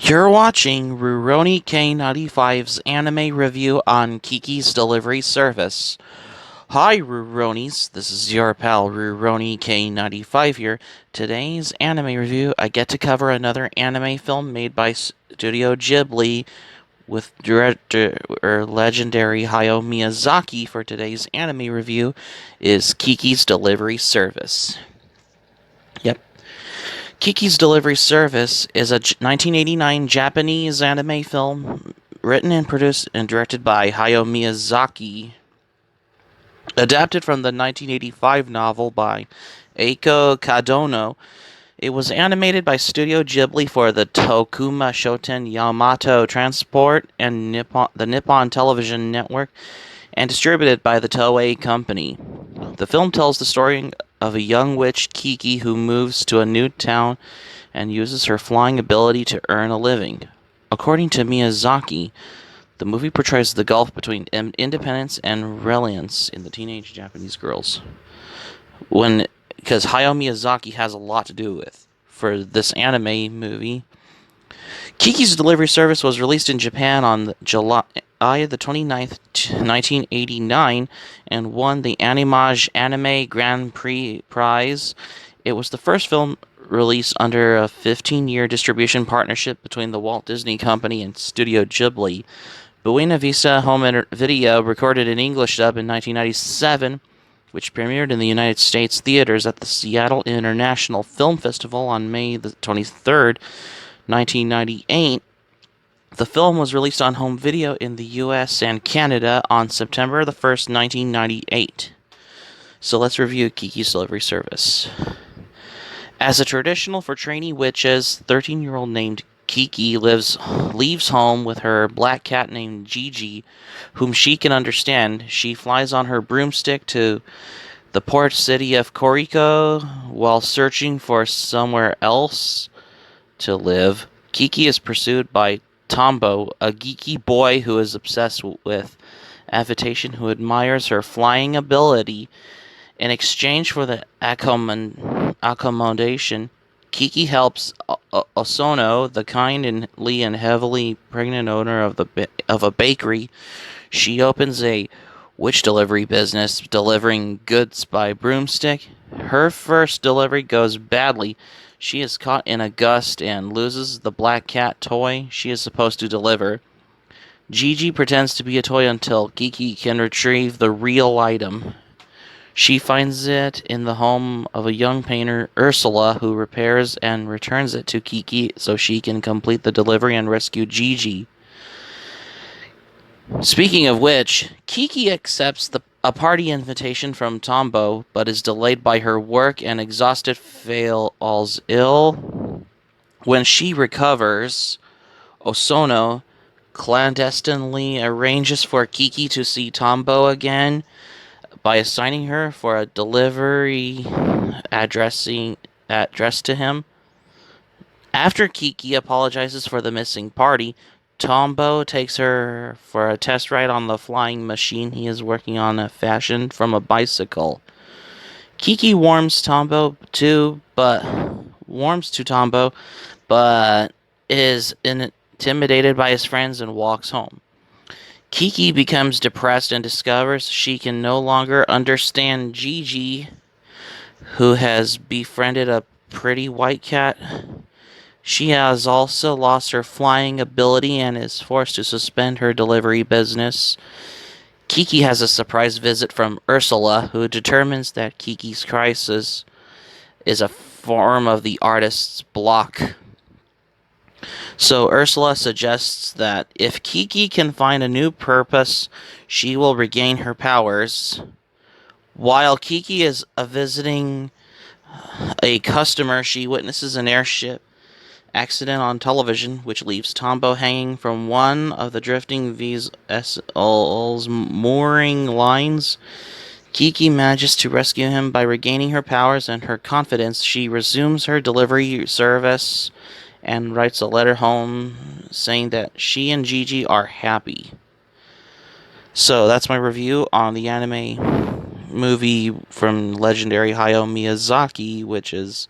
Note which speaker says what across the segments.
Speaker 1: You're watching Rurouni K95's anime review on Kiki's delivery service. Hi Ruronis, this is your pal Rurouni K95 here. Today's anime review, I get to cover another anime film made by Studio Ghibli with director legendary Hayao Miyazaki. For today's anime review is Kiki's Delivery Service. Yep. Kiki's Delivery Service is a 1989 Japanese anime film written and produced and directed by Hayao Miyazaki, adapted from the 1985 novel by Eiko Kadono. It was animated by Studio Ghibli for the Tokuma Shoten Yamato Transport and the Nippon Television Network, and distributed by the Toei Company. The film tells the story of a young witch, Kiki, who moves to a new town and uses her flying ability to earn a living. According to Miyazaki, the movie portrays the gulf between independence and reliance in the teenage Japanese girls. Because Hayao Miyazaki has a lot to do with for this anime movie. Kiki's Delivery Service was released in Japan on July the 29th, 1989, and won the Animage Anime Grand Prix prize. It was the first film released under a 15-year distribution partnership between the Walt Disney Company and Studio Ghibli. Buena Vista Home Video recorded an English dub in 1997, which premiered in the United States theaters at the Seattle International Film Festival on May the 23rd, 1998. The film was released on home video in the US and Canada on September the 1st, 1998. So let's review Kiki's Delivery Service. As a traditional for trainee witches, 13-year-old named Kiki leaves home with her black cat named Gigi, whom she can understand. She flies on her broomstick to the port city of Koriko while searching for somewhere else to live. Kiki is pursued by Tombo, a geeky boy who is obsessed with Avitation, who admires her flying ability. In exchange for the accommodation, Kiki helps Osono, the kindly and heavily pregnant owner of a bakery. She opens a witch delivery business, delivering goods by broomstick. Her first delivery goes badly. She is caught in a gust and loses the black cat toy she is supposed to deliver. Gigi pretends to be a toy until Kiki can retrieve the real item. She finds it in the home of a young painter, Ursula, who repairs and returns it to Kiki so she can complete the delivery and rescue Gigi. Speaking of which, Kiki accepts a party invitation from Tombo, but is delayed by her work and exhausted falls ill. When she recovers, Osono clandestinely arranges for Kiki to see Tombo again by assigning her for a delivery addressed to him. After Kiki apologizes for the missing party, Tombo takes her for a test ride on the flying machine he is working on, fashioned from a bicycle. Kiki warms to Tombo, but is intimidated by his friends and walks home. Kiki becomes depressed and discovers she can no longer understand Gigi, who has befriended a pretty white cat. She has also lost her flying ability and is forced to suspend her delivery business. Kiki has a surprise visit from Ursula, who determines that Kiki's crisis is a form of the artist's block. So Ursula suggests that if Kiki can find a new purpose, she will regain her powers. While Kiki is visiting a customer, she witnesses an airship accident on television, which leaves Tombo hanging from one of the drifting vessel's mooring lines. Kiki manages to rescue him by regaining her powers and her confidence. She resumes her delivery service and writes a letter home saying that she and Gigi are happy. So that's my review on the anime movie from legendary Hayao Miyazaki, which is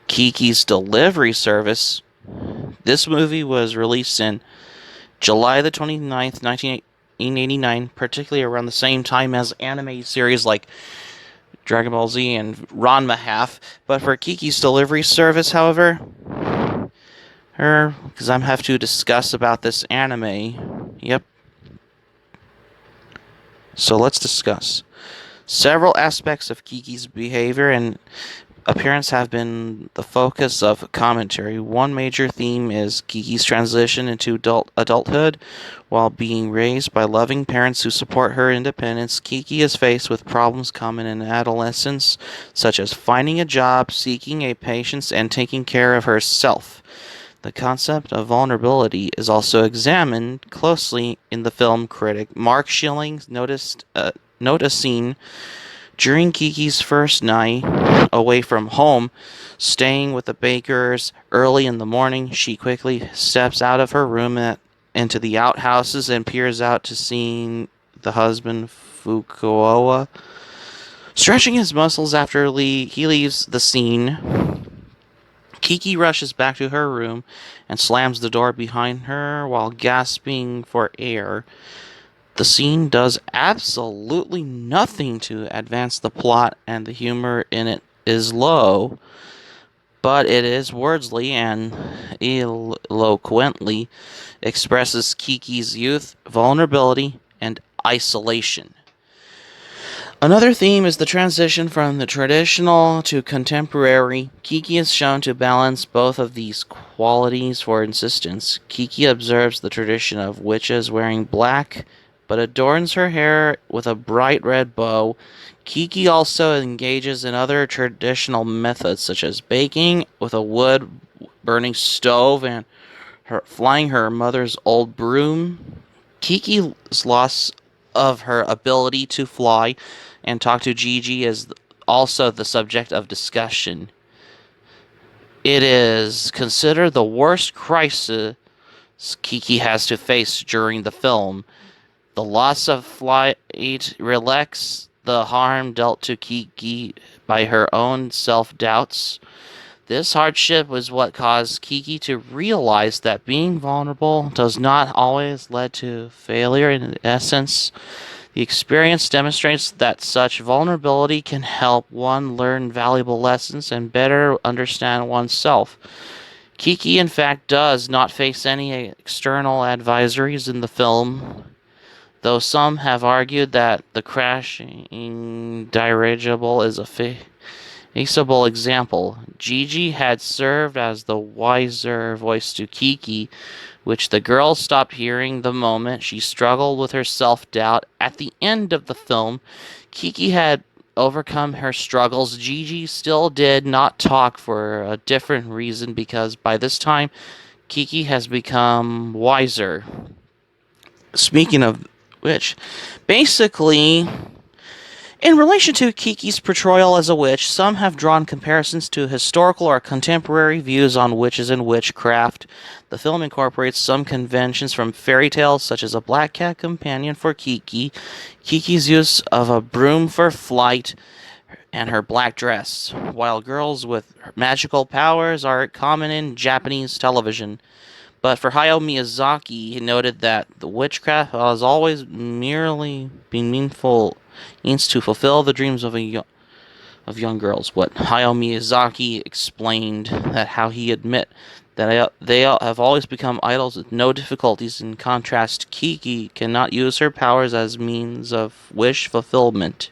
Speaker 1: Kiki's Delivery Service. This movie was released in July the 29th, 1989, particularly around the same time as anime series like Dragon Ball Z and Ranma Half. But for Kiki's Delivery Service, however, because I have to discuss about this anime. Yep. So let's discuss. Several aspects of Kiki's behavior and appearance have been the focus of commentary. One major theme is Kiki's transition into adulthood. While being raised by loving parents who support her independence, Kiki is faced with problems common in adolescence, such as finding a job, seeking a patience, and taking care of herself. The concept of vulnerability is also examined closely in the film. Critic Mark Schilling noticing during Kiki's first night away from home, staying with the Bakers early in the morning, she quickly steps out of her room into the outhouses and peers out to see the husband Fukuoka stretching his muscles after he leaves the scene. Kiki rushes back to her room and slams the door behind her while gasping for air. The scene does absolutely nothing to advance the plot, and the humor in it is low, but it is wordsly and eloquently expresses Kiki's youth, vulnerability, and isolation. Another theme is the transition from the traditional to contemporary. Kiki is shown to balance both of these qualities. For instance, Kiki observes the tradition of witches wearing black, but adorns her hair with a bright red bow. Kiki also engages in other traditional methods, such as baking with a wood burning stove and flying her mother's old broom. Kiki's loss of her ability to fly and talk to Gigi is also the subject of discussion. It is considered the worst crisis Kiki has to face during the film. The loss of flight reflects the harm dealt to Kiki by her own self-doubts. This hardship was what caused Kiki to realize that being vulnerable does not always lead to failure. In essence, the experience demonstrates that such vulnerability can help one learn valuable lessons and better understand oneself. Kiki, in fact, does not face any external advisories in the film, though some have argued that the crashing dirigible is a feasible example. Gigi had served as the wiser voice to Kiki, which the girl stopped hearing the moment she struggled with her self-doubt. At the end of the film, Kiki had overcome her struggles. Gigi still did not talk for a different reason, because by this time, Kiki has become wiser. Speaking of which, basically, in relation to Kiki's portrayal as a witch, some have drawn comparisons to historical or contemporary views on witches and witchcraft. The film incorporates some conventions from fairy tales, such as a black cat companion for Kiki, Kiki's use of a broom for flight, and her black dress, while girls with magical powers are common in Japanese television. But for Hayao Miyazaki, he noted that the witchcraft has always merely been means to fulfill the dreams of young girls. What Hayao Miyazaki explained that how he admit that they have always become idols with no difficulties. In contrast, Kiki cannot use her powers as means of wish fulfillment.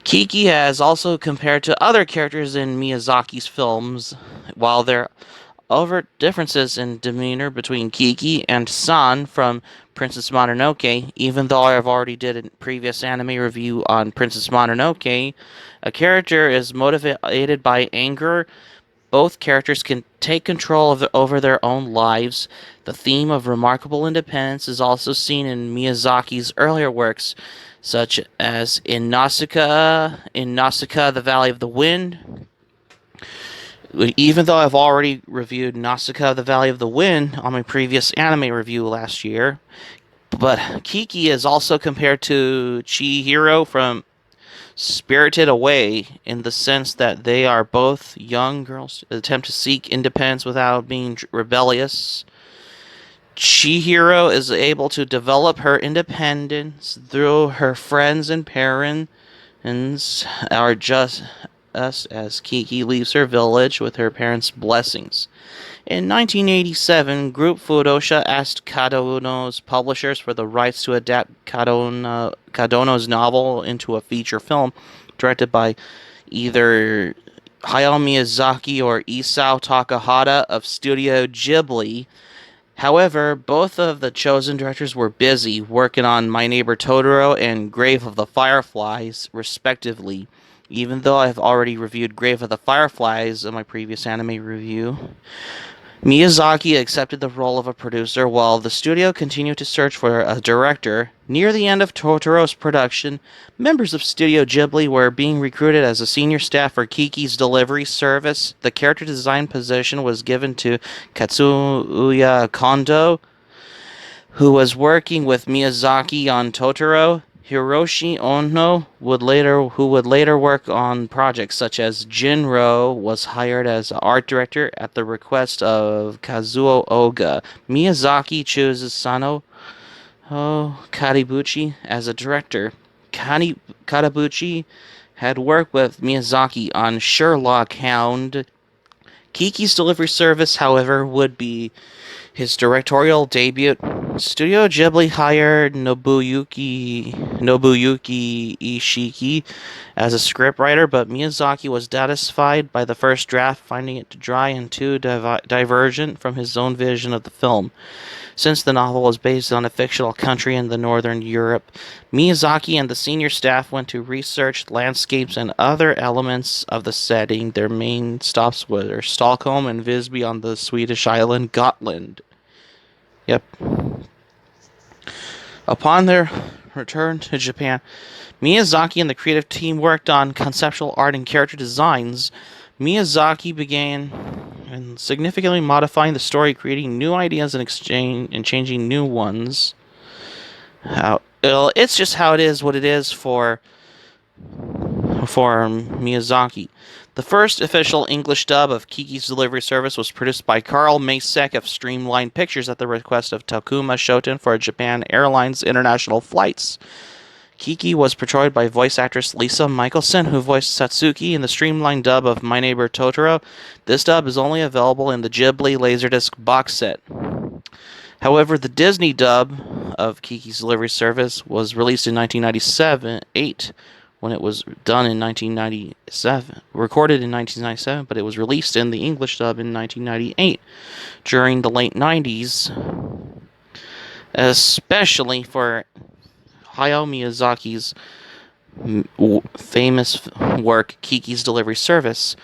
Speaker 1: Kiki has also compared to other characters in Miyazaki's films. While there overt differences in demeanor between Kiki and San from Princess Mononoke, even though I have already did a previous anime review on Princess Mononoke. A character is motivated by anger. Both characters can take control over their own lives. The theme of remarkable independence is also seen in Miyazaki's earlier works, such as in Nausicaa, The Valley of the Wind. Even though I've already reviewed Nausicaa, The Valley of the Wind on my previous anime review last year, but Kiki is also compared to Chihiro from Spirited Away, in the sense that they are both young girls that attempt to seek independence without being rebellious. Chihiro is able to develop her independence through her friends and parents are just us as Kiki leaves her village with her parents' blessings. In 1987, Group Fudosha asked Kadono's publishers for the rights to adapt Kadono's novel into a feature film, directed by either Hayao Miyazaki or Isao Takahata of Studio Ghibli. However, both of the chosen directors were busy working on My Neighbor Totoro and Grave of the Fireflies, respectively. Even though I've already reviewed Grave of the Fireflies in my previous anime review, Miyazaki accepted the role of a producer while the studio continued to search for a director. Near the end of Totoro's production, members of Studio Ghibli were being recruited as a senior staff for Kiki's delivery service. The character design position was given to Katsuya Kondo, who was working with Miyazaki on Totoro. Hiroshi Ono who would later work on projects such as Jinro, was hired as art director at the request of Kazuo Oga. Miyazaki chooses Sano Karibuchi as a director. Karibuchi had worked with Miyazaki on Sherlock Hound. Kiki's delivery service, however, would be his directorial debut. Studio Ghibli hired Nobuyuki Ishiki as a scriptwriter, but Miyazaki was dissatisfied by the first draft, finding it dry and too divergent from his own vision of the film. Since the novel was based on a fictional country in the northern Europe, Miyazaki and the senior staff went to research landscapes and other elements of the setting. Their main stops were Stockholm and Visby on the Swedish island Gotland. Yep. Upon their return to Japan, Miyazaki and the creative team worked on conceptual art and character designs. Miyazaki began significantly modifying the story, creating new ideas and changing new ones. It's just how it is, what it is for Miyazaki. The first official English dub of Kiki's Delivery Service was produced by Carl Masek of Streamline Pictures at the request of Takuma Shoten for Japan Airlines international flights. Kiki was portrayed by voice actress Lisa Michelson, who voiced Satsuki in the streamlined dub of My Neighbor Totoro. This dub is only available in the Ghibli Laserdisc box set. However, the Disney dub of Kiki's Delivery Service was released in 1997, when it was done in 1997, recorded in 1997, but it was released in the English dub in 1998. During the late 90s, especially for Hayao Miyazaki's famous work, Kiki's Delivery Service.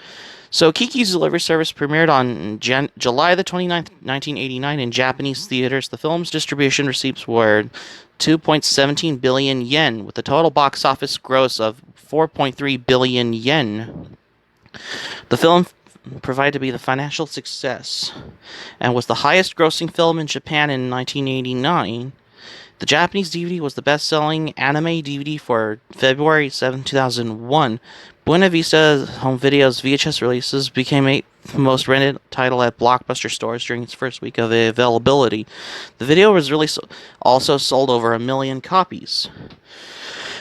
Speaker 1: So Kiki's Delivery Service premiered on July the 29th, 1989 in Japanese theaters. The film's distribution receipts were 2.17 billion yen, with a total box office gross of 4.3 billion yen. The film proved to be the financial success and was the highest grossing film in Japan in 1989. The Japanese DVD was the best-selling anime DVD for February 7, 2001. Buena Vista Home Video's VHS releases became 8th most rented title at Blockbuster stores during its first week of availability. The video was also sold over 1 million copies.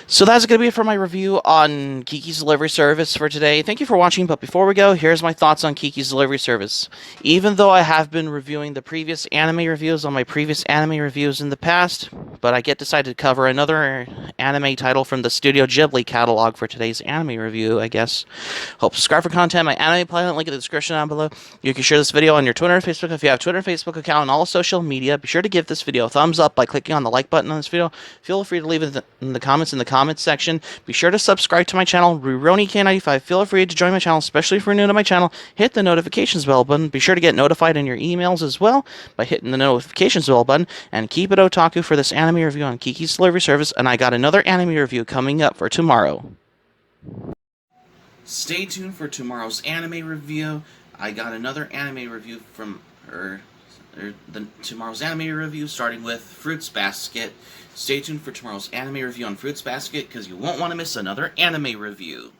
Speaker 1: So that's going to be it for my review on Kiki's Delivery Service for today. Thank you for watching, but before we go, here's my thoughts on Kiki's Delivery Service. Even though I have been reviewing the previous anime reviews on my previous anime reviews in the past, but I decided to cover another anime title from the Studio Ghibli catalog for today's anime review, I guess. Hope subscribe for content. My anime playlist, link in the description down below. You can share this video on your Twitter and Facebook if you have Twitter and Facebook account and all social media. Be sure to give this video a thumbs up by clicking on the like button on this video. Feel free to leave it in the comments section. Be sure to subscribe to my channel, RurouniK95. Feel free to join my channel, especially if you're new to my channel. Hit the notifications bell button. Be sure to get notified in your emails as well by hitting the notifications bell button. And keep it otaku for this anime review on Kiki's Delivery Service. And I got another anime review coming up for tomorrow. Stay tuned for tomorrow's anime review. I got another anime review from her. tomorrow's anime review, starting with Fruits Basket. Stay tuned for tomorrow's anime review on Fruits Basket because you won't want to miss another anime review.